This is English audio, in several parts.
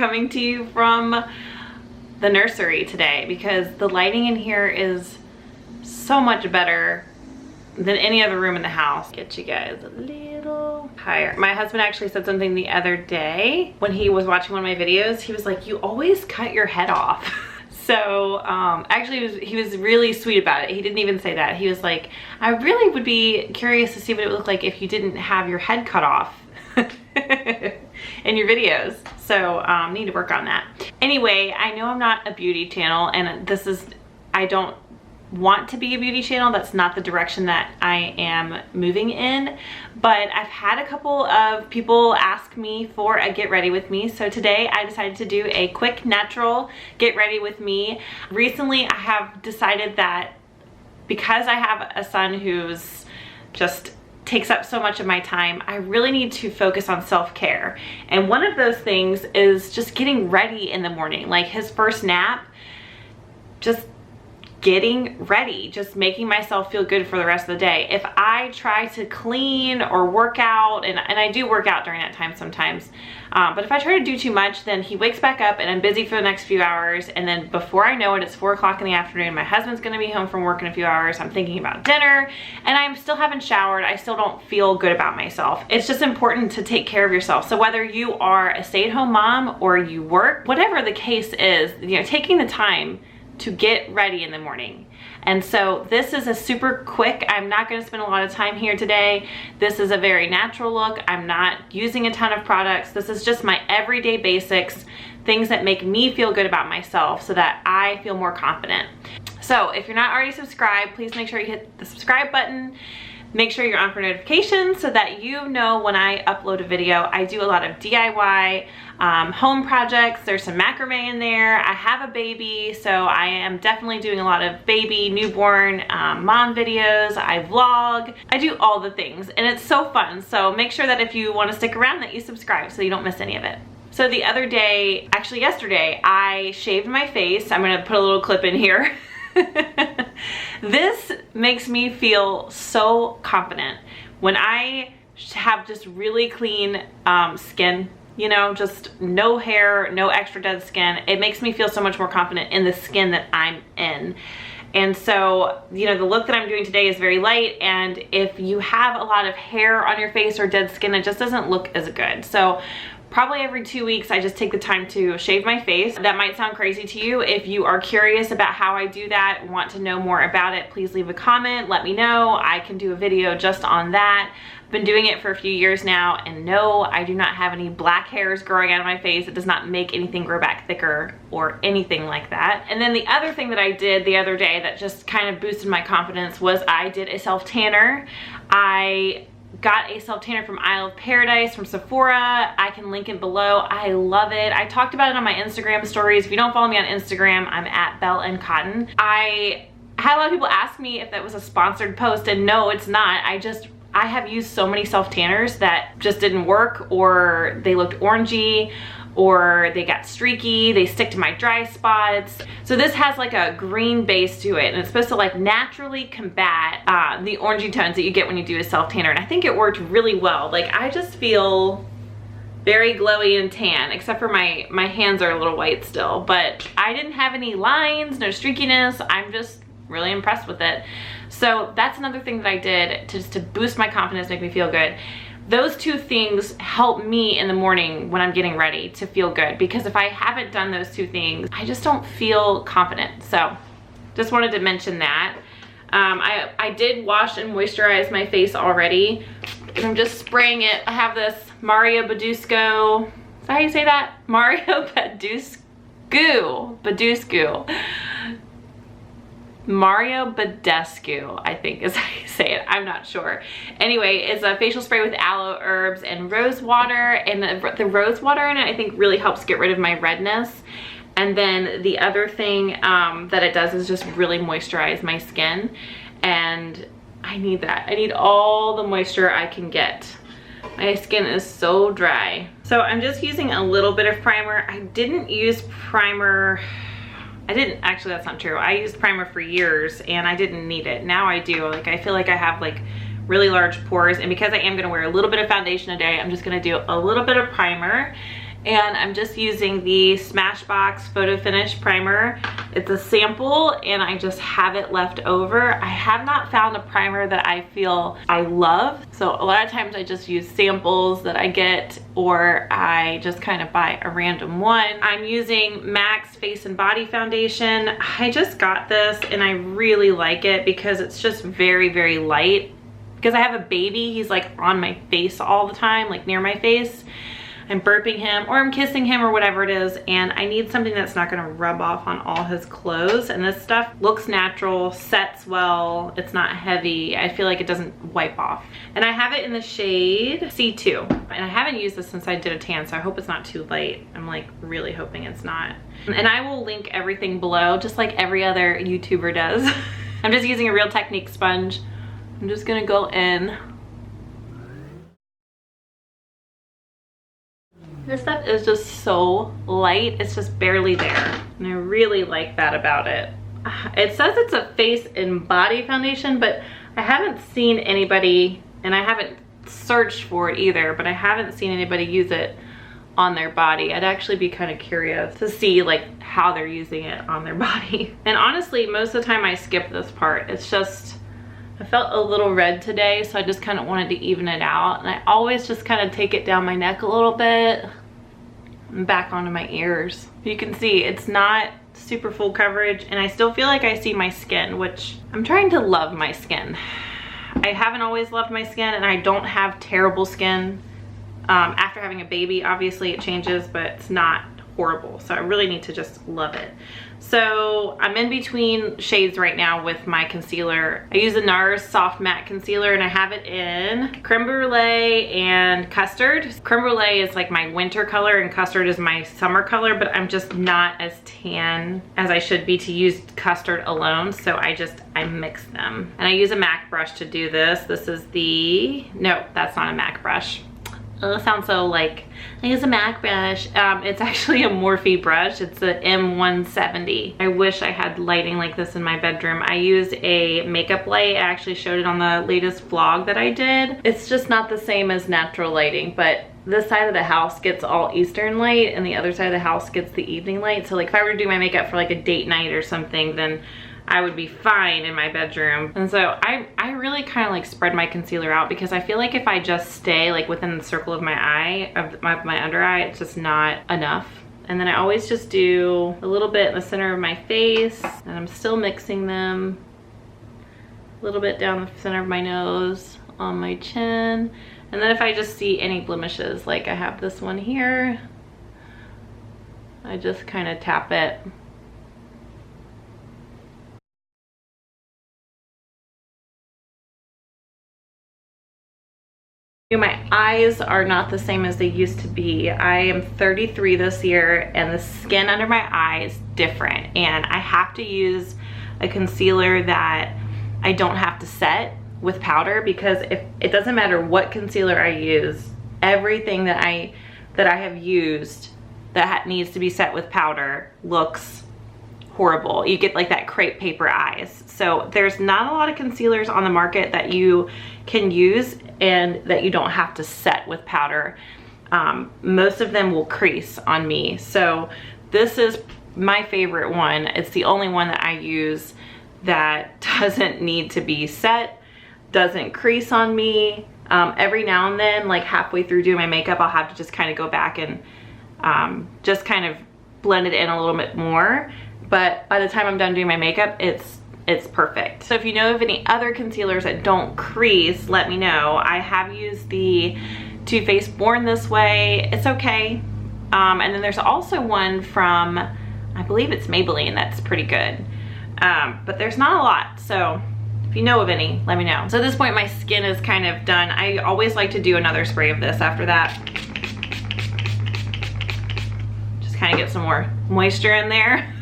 coming to you from the nursery today because the lighting in here is so much better than any other room in the house. Get you guys a little higher. My husband actually said something the other day when he was watching one of my videos. He was like, you always cut your head off. So actually he was really sweet about it. He didn't even say that. He was like, I really would be curious to see what it would look like if you didn't have your head cut off in your videos. So need to work on that. Anyway, I know I'm not a beauty channel, and I don't want to be a beauty channel. That's not the direction that I am moving in, but I've had a couple of people ask me for a get ready with me. So today I decided to do a quick natural get ready with me. Recently I have decided that because I have a son who's just takes up so much of my time, I really need to focus on self-care. And one of those things is just getting ready in the morning, like his first nap, just getting ready, just making myself feel good for the rest of the day. If I try to clean or work out, and I do work out during that time sometimes, but if I try to do too much, then he wakes back up and I'm busy for the next few hours, and then before I know it, it's 4 o'clock in the afternoon. My husband's gonna be home from work in a few hours. I'm thinking about dinner and I still haven't showered. I still don't feel good about myself. It's just important to take care of yourself. So whether you are a stay-at-home mom or you work, whatever the case is, you know, taking the time to get ready in the morning. And so this is a super quick, I'm not gonna spend a lot of time here today. This is a very natural look. I'm not using a ton of products. This is just my everyday basics, things that make me feel good about myself so that I feel more confident. So if you're not already subscribed, please make sure you hit the subscribe button. Make sure you're on for notifications so that you know when I upload a video. I do a lot of DIY home projects. There's some macrame in there. I have a baby, so I am definitely doing a lot of baby, newborn, mom videos. I vlog. I do all the things, and it's so fun. So make sure that if you want to stick around that you subscribe so you don't miss any of it. So the other day, actually yesterday, I shaved my face. I'm gonna put a little clip in here. This makes me feel so confident when I have just really clean skin, you know, just no hair, no extra dead skin. It makes me feel so much more confident in the skin that I'm in. And so, you know, the look that I'm doing today is very light, and if you have a lot of hair on your face or dead skin, it just doesn't look as good. So probably every 2 weeks, I just take the time to shave my face. That might sound crazy to you. If you are curious about how I do that, want to know more about it, please leave a comment, let me know. I can do a video just on that. I've been doing it for a few years now, and no, I do not have any black hairs growing out of my face. It does not make anything grow back thicker or anything like that. And then the other thing that I did the other day that just kind of boosted my confidence was I did a self-tanner. I got a self-tanner from Isle of Paradise from Sephora. I can link it below. I love it. I talked about it on my Instagram stories. If you don't follow me on Instagram, I'm at Belle and Cotton. I had a lot of people ask me if that was a sponsored post, and no, it's not. I have used so many self-tanners that just didn't work, or they looked orangey, or they got streaky, they stick to my dry spots. So this has like a green base to it, and it's supposed to like naturally combat the orangey tones that you get when you do a self-tanner. And I think it worked really well. Like, I just feel very glowy and tan, except for my hands are a little white still, but I didn't have any lines, no streakiness. I'm just really impressed with it. So that's another thing that I did to boost my confidence, make me feel good. Those two things help me in the morning when I'm getting ready to feel good, because if I haven't done those two things, I just don't feel confident. So just wanted to mention that. I did wash and moisturize my face already, and I'm just spraying it. I have this Mario Badescu. Is that how you say that? Mario Badescu. Mario Badescu, I think is how you say it. I'm not sure. Anyway, it's a facial spray with aloe herbs and rose water, and the rose water in it I think really helps get rid of my redness. And then the other thing that it does is just really moisturize my skin, and I need that. I need all the moisture I can get. My skin is so dry. So I'm just using a little bit of primer. I didn't use primer. Actually, that's not true. I used primer for years and I didn't need it. Now I do. Like, I feel like I have like really large pores, and because I am gonna wear a little bit of foundation a day, I'm just gonna do a little bit of primer. And I'm just using the Smashbox Photo Finish Primer. It's a sample and I just have it left over. I have not found a primer that I feel I love. So a lot of times I just use samples that I get, or I just kind of buy a random one. I'm using MAC's Face and Body Foundation. I just got this and I really like it because it's just very, very light. Because I have a baby, he's like on my face all the time, like near my face. I'm burping him or I'm kissing him or whatever it is, and I need something that's not gonna rub off on all his clothes. And this stuff looks natural, sets well, it's not heavy. I feel like it doesn't wipe off. And I have it in the shade C2. And I haven't used this since I did a tan, so I hope it's not too light. I'm like really hoping it's not. And I will link everything below, just like every other YouTuber does. I'm just using a Real Technique sponge. I'm just gonna go in. This stuff is just so light, it's just barely there. And I really like that about it. It says it's a face and body foundation, but I haven't seen anybody, and I haven't searched for it either, but I haven't seen anybody use it on their body. I'd actually be kind of curious to see like how they're using it on their body. And honestly, most of the time I skip this part. It's just, I felt a little red today, so I just kind of wanted to even it out. And I always just kind of take it down my neck a little bit and back onto my ears. You can see it's not super full coverage, and I still feel like I see my skin, which I'm trying to love my skin. I haven't always loved my skin, and I don't have terrible skin. After having a baby, obviously it changes, but it's not horrible. So I really need to just love it. So I'm in between shades right now with my concealer. I use the NARS Soft Matte Concealer, and I have it in Creme Brulee and Custard. Creme Brulee is like my winter color and Custard is my summer color, but I'm just not as tan as I should be to use Custard alone. So I mix them. And I use a MAC brush to do this. This is the, no, that's not a MAC brush. Oh, it sounds so like, I use a MAC brush. It's actually a Morphe brush. It's the M170. I wish I had lighting like this in my bedroom. I used a makeup light. I actually showed it on the latest vlog that I did. It's just not the same as natural lighting, but this side of the house gets all Eastern light and the other side of the house gets the evening light. So like if I were to do my makeup for like a date night or something, then I would be fine in my bedroom. And so I really kind of like spread my concealer out, because I feel like if I just stay like within the circle of my eye, of my under eye, it's just not enough. And then I always just do a little bit in the center of my face, and I'm still mixing them. A little bit down the center of my nose, on my chin. And then if I just see any blemishes, like I have this one here, I just kind of tap it. My eyes are not the same as they used to be. I am 33 this year, and the skin under my eye is different, and I have to use a concealer that I don't have to set with powder, because if it doesn't matter what concealer I use, everything that I have used that needs to be set with powder looks horrible. You get like that crepe paper eyes. So there's not a lot of concealers on the market that you can use and that you don't have to set with powder. Most of them will crease on me. So this is my favorite one. It's the only one that I use that doesn't need to be set, doesn't crease on me. Every now and then, like halfway through doing my makeup, I'll have to just kind of go back and just kind of blend it in a little bit more. But by the time I'm done doing my makeup, it's perfect. So if you know of any other concealers that don't crease, let me know. I have used the Too Faced Born This Way. It's okay. And then there's also one from, I believe it's Maybelline, that's pretty good. But there's not a lot. So if you know of any, let me know. So at this point, my skin is kind of done. I always like to do another spray of this after that. Just kind of get some more moisture in there.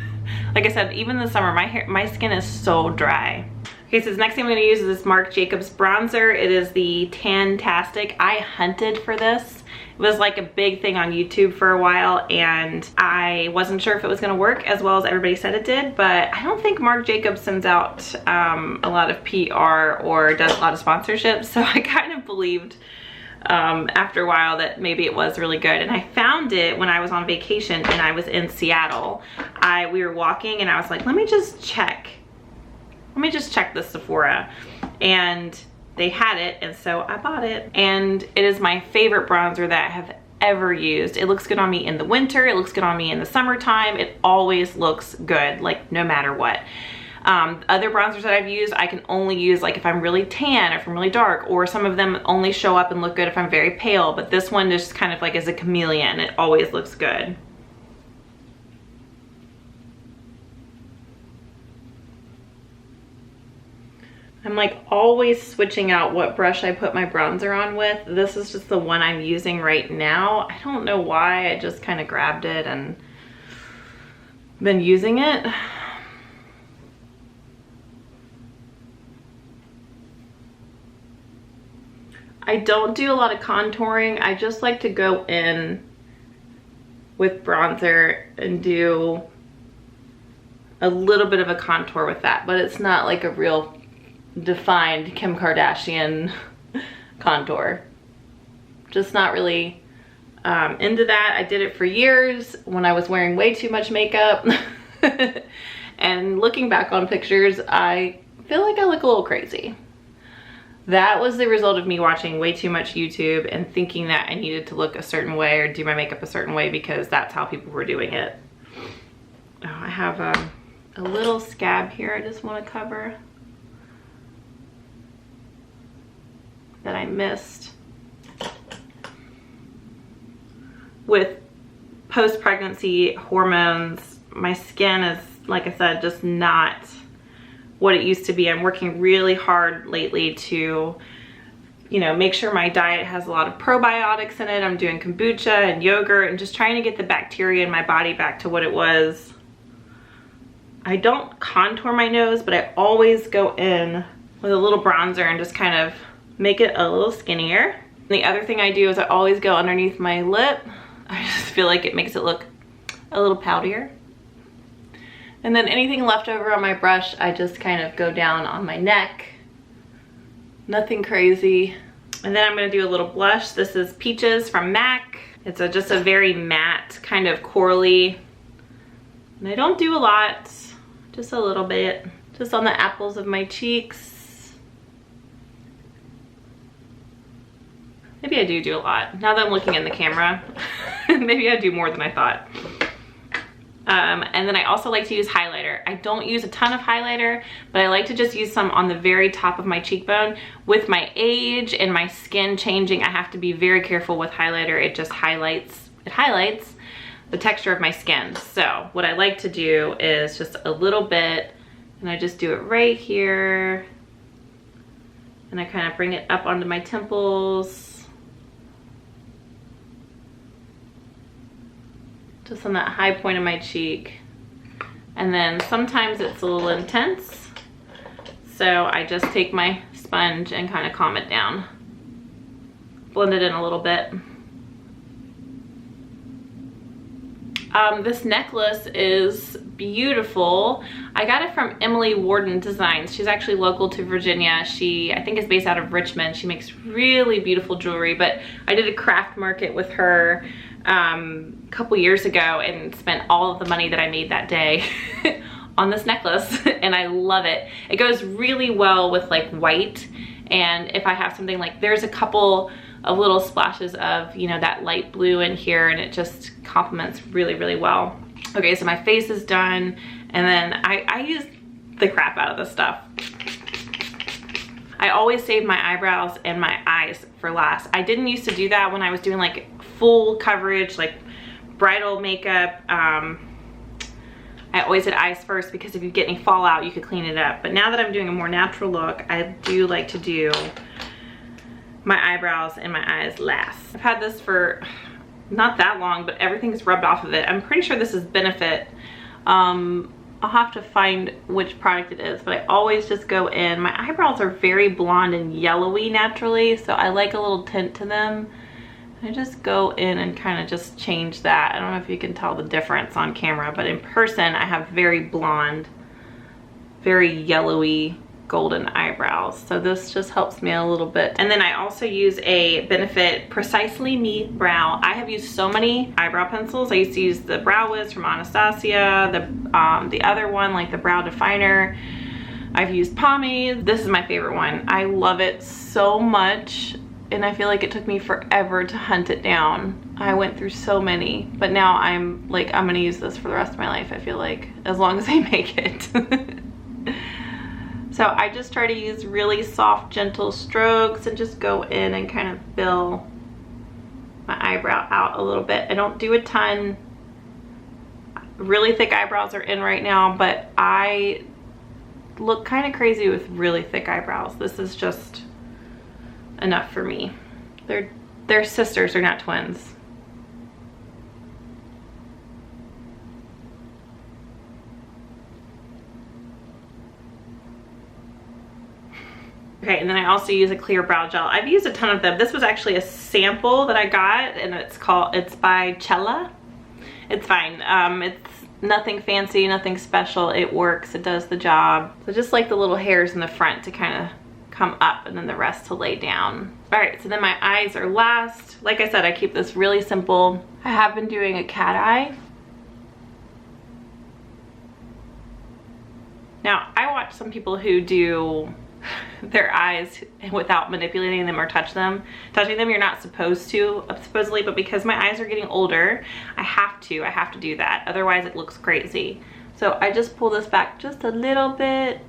Like I said, even in the summer, my skin is so dry. Okay, so the next thing I'm gonna use is this Marc Jacobs bronzer. It is the Tantastic. I hunted for this. It was like a big thing on YouTube for a while, and I wasn't sure if it was gonna work as well as everybody said it did, but I don't think Marc Jacobs sends out a lot of PR or does a lot of sponsorships, so I kind of believed after a while that maybe it was really good. And I found it when I was on vacation and I was in Seattle. We were walking and I was like, let me just check this Sephora. And they had it, and so I bought it. And it is my favorite bronzer that I have ever used. It looks good on me in the winter, it looks good on me in the summertime. It always looks good, like no matter what. Other bronzers that I've used, I can only use like if I'm really tan or if I'm really dark, or some of them only show up and look good if I'm very pale, but this one just kind of like is a chameleon. It always looks good. I'm like always switching out what brush I put my bronzer on with. This is just the one I'm using right now. I don't know why, I just kind of grabbed it and been using it. I don't do a lot of contouring. I just like to go in with bronzer and do a little bit of a contour with that, but it's not like a real defined Kim Kardashian contour. Just not really into that. I did it for years when I was wearing way too much makeup. And looking back on pictures, I feel like I look a little crazy. That was the result of me watching way too much YouTube and thinking that I needed to look a certain way or do my makeup a certain way because that's how people were doing it. Oh, I have a little scab here I just want to cover that I missed. With post-pregnancy hormones, my skin is, like I said, just not what it used to be. I'm working really hard lately to, you know, make sure my diet has a lot of probiotics in it. I'm doing kombucha and yogurt and just trying to get the bacteria in my body back to what it was. I don't contour my nose, but I always go in with a little bronzer and just kind of make it a little skinnier. And the other thing I do is I always go underneath my lip. I just feel like it makes it look a little poutier. And then anything left over on my brush, I just kind of go down on my neck. Nothing crazy. And then I'm gonna do a little blush. This is Peaches from MAC. It's just a very matte, kind of corally. And I don't do a lot, just a little bit. Just on the apples of my cheeks. Maybe I do a lot. Now that I'm looking in the camera, maybe I do more than I thought. And then I also like to use highlighter. I don't use a ton of highlighter, but I like to just use some on the very top of my cheekbone. With my age and my skin changing, I have to be very careful with highlighter. It just highlights the texture of my skin. So what I like to do is just a little bit, and I just do it right here. And I kind of bring it up onto my temples. Just on that high point of my cheek. And then sometimes it's a little intense, so I just take my sponge and kind of calm it down. Blend it in a little bit. This necklace is beautiful. I got it from Emily Warden Designs. She's actually local to Virginia. She, I think, is based out of Richmond. She makes really beautiful jewelry, but I did a craft market with her a couple years ago and spent all of the money that I made that day on this necklace, and I love it. It goes really well with like white, and if I have something like, there's a couple of little splashes of, you know, that light blue in here, and it just complements really, really well. Okay, so my face is done, and then I use the crap out of this stuff. I always save my eyebrows and my eyes for last. I didn't used to do that when I was doing like full coverage, like bridal makeup. I always did eyes first because if you get any fallout, you could clean it up. But now that I'm doing a more natural look, I do like to do my eyebrows and my eyes last. I've had this for not that long, but everything's rubbed off of it. I'm pretty sure this is Benefit. I'll have to find which product it is, but I always just go in. My eyebrows are very blonde and yellowy naturally, so I like a little tint to them. I just go in and kind of just change that. I don't know if you can tell the difference on camera, but in person I have very blonde, very yellowy golden eyebrows. So this just helps me a little bit. And then I also use a Benefit Precisely Me Brow. I have used so many eyebrow pencils. I used to use the Brow Wiz from Anastasia, the other one, like the Brow Definer. I've used pomades. This is my favorite one. I love it so much, and I feel like it took me forever to hunt it down. I went through so many, but now I'm like, I'm gonna use this for the rest of my life, I feel like, as long as I make it. So I just try to use really soft, gentle strokes and just go in and kind of fill my eyebrow out a little bit. I don't do a ton. Really thick eyebrows are in right now, but I look kind of crazy with really thick eyebrows. This is just enough for me. They're sisters, they're not twins. Okay, and then I also use a clear brow gel. I've used a ton of them. This was actually a sample that I got, and it's by Cella. It's fine. It's nothing fancy, nothing special. It works, it does the job. So just like the little hairs in the front to kind of come up, and then the rest to lay down. All right, so then my eyes are last. Like I said, I keep this really simple. I have been doing a cat eye. Now, I watch some people who do their eyes without manipulating them or touching them. You're not supposed to, supposedly, but because my eyes are getting older, I have to do that. Otherwise it looks crazy. So I just pull this back just a little bit.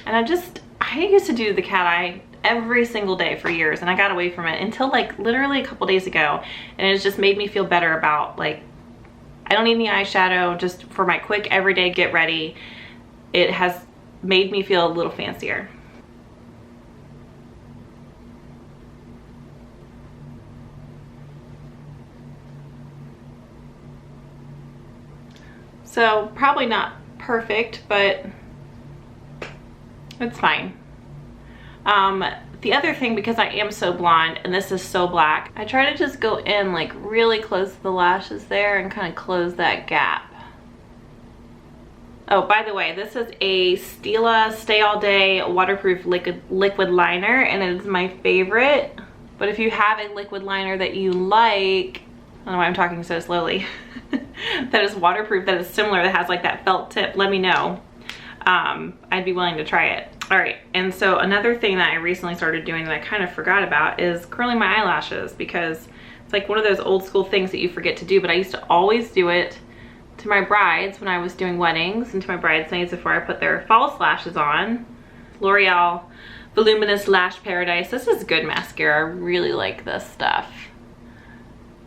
And I used to do the cat eye every single day for years, and I got away from it until like literally a couple days ago, and it's just made me feel better about, like, I don't need any eyeshadow, just for my quick everyday get ready. It has made me feel a little fancier. So probably not perfect, but it's fine. The other thing, because I am so blonde and this is so black, I try to just go in like really close to the lashes there and kind of close that gap. Oh, by the way, this is a Stila Stay All Day waterproof liquid liner, and it is my favorite. But if you have a liquid liner that you like, I don't know why I'm talking so slowly, that is waterproof, that is similar, that has like that felt tip, let me know. I'd be willing to try it. All right, and so another thing that I recently started doing that I kind of forgot about is curling my eyelashes, because it's like one of those old school things that you forget to do, but I used to always do it to my brides when I was doing weddings, and to my bridesmaids before I put their false lashes on. L'Oreal Voluminous Lash Paradise. This is good mascara. I really like this stuff.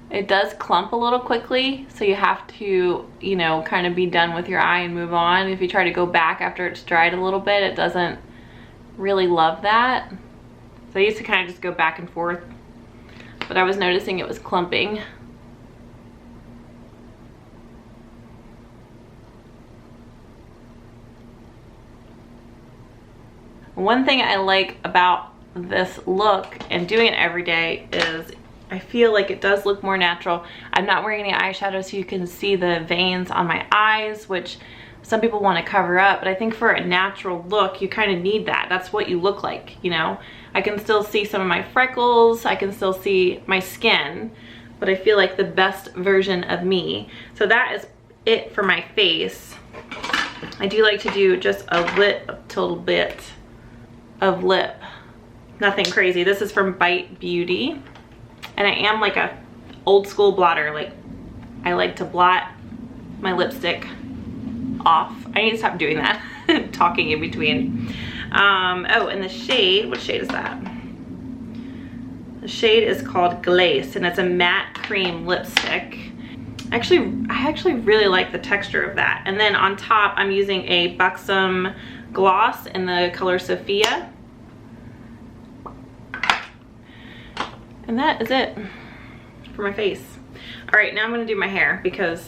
It does clump a little quickly, so you have to, you know, kind of be done with your eye and move on. If you try to go back after it's dried a little bit, it doesn't really love that. So I used to kind of just go back and forth, but I was noticing it was clumping. One thing I like about this look and doing it every day is I feel like it does look more natural. I'm not wearing any eyeshadow, so you can see the veins on my eyes, which some people want to cover up, but I think for a natural look, you kind of need that. That's what you look like, you know? I can still see some of my freckles, I can still see my skin, but I feel like the best version of me. So that is it for my face. I do like to do just a little bit of lip. Nothing crazy. This is from Bite Beauty. And I am like a old school blotter. Like, I like to blot my lipstick off. I need to stop doing that. Talking in between. Oh, and the shade, what shade is that? The shade is called Glace, and it's a matte cream lipstick. I actually really like the texture of that. And then on top, I'm using a Buxom gloss in the color Sophia. And that is it for my face. All right, now I'm gonna do my hair because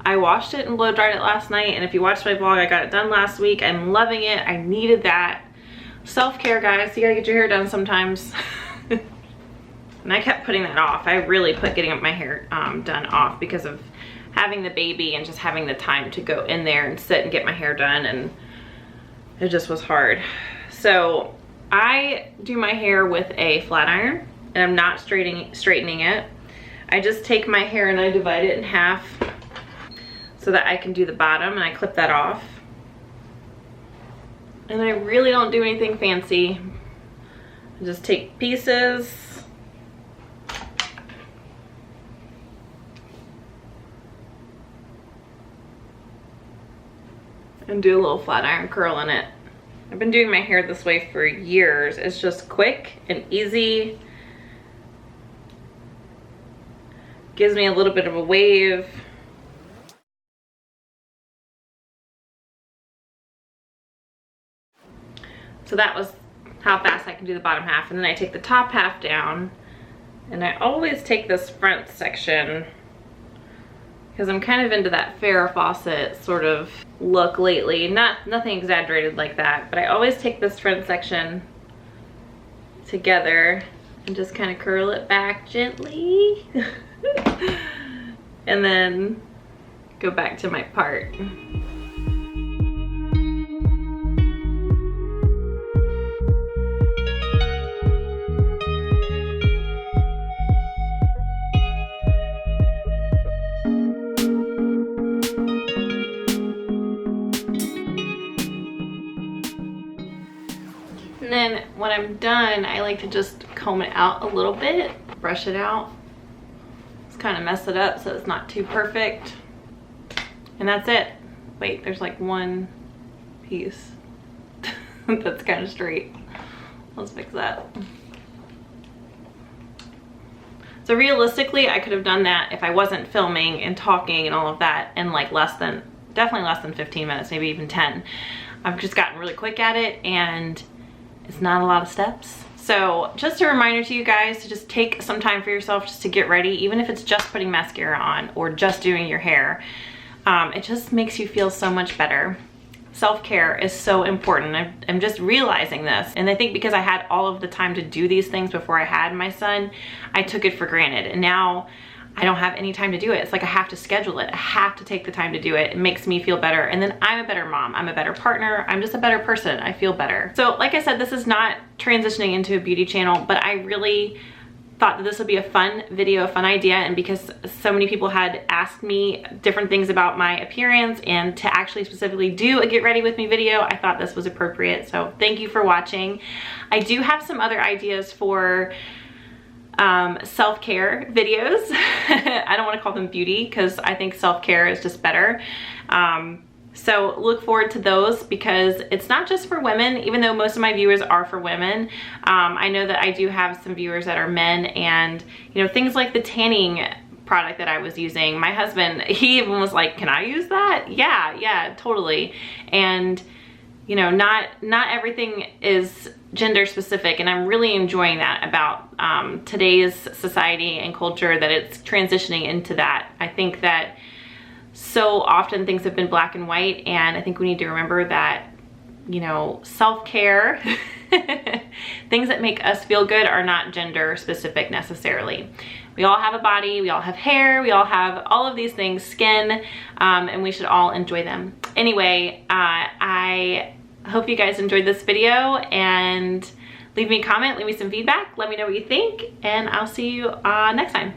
I washed it and blow dried it last night. And if you watched my vlog, I got it done last week. I'm loving it. I needed that. Self-care, guys. You gotta get your hair done sometimes. And I kept putting that off. I really put getting my hair done off because of having the baby and just having the time to go in there and sit and get my hair done, and it just was hard. So I do my hair with a flat iron, and I'm not straightening it. I just take my hair and I divide it in half so that I can do the bottom, and I clip that off. And I really don't do anything fancy. I just take pieces and do a little flat iron curl in it. I've been doing my hair this way for years. It's just quick and easy. Gives me a little bit of a wave. So that was how fast I can do the bottom half. And then I take the top half down, and I always take this front section because I'm kind of into that Farrah Fawcett sort of look lately. Nothing exaggerated like that, but I always take this front section together and just kind of curl it back gently. And then go back to my part. And then when I'm done, I like to just comb it out a little bit, brush it out. Just kind of mess it up so it's not too perfect. And that's it. Wait, there's like one piece that's kind of straight. Let's fix that. So realistically, I could have done that if I wasn't filming and talking and all of that in like definitely less than 15 minutes, maybe even 10. I've just gotten really quick at it, and it's not a lot of steps. So just a reminder to you guys to just take some time for yourself just to get ready, even if it's just putting mascara on or just doing your hair. It just makes you feel so much better. Self-care is so important. I'm just realizing this. And I think because I had all of the time to do these things before I had my son, I took it for granted. And now I don't have any time to do it. It's like I have to schedule it. I have to take the time to do it. It makes me feel better. And then I'm a better mom. I'm a better partner. I'm just a better person. I feel better. So like I said, this is not transitioning into a beauty channel, but I really thought that this would be a fun video, a fun idea. And because so many people had asked me different things about my appearance and to actually specifically do a get ready with me video, I thought this was appropriate. So thank you for watching. I do have some other ideas for self-care videos. I don't want to call them beauty because I think self-care is just better. So look forward to those because it's not just for women, even though most of my viewers are for women. I know that I do have some viewers that are men, and you know, things like the tanning product that I was using, my husband, he even was like, can I use that? Yeah, totally. And you know, not everything is gender specific, and I'm really enjoying that about today's society and culture, that it's transitioning into that. I think that so often things have been black and white, and I think we need to remember that, you know, self-care, things that make us feel good are not gender specific necessarily. We all have a body, we all have hair, we all have all of these things, skin, and we should all enjoy them. Anyway, I hope you guys enjoyed this video, and leave me a comment, leave me some feedback, let me know what you think, and I'll see you next time.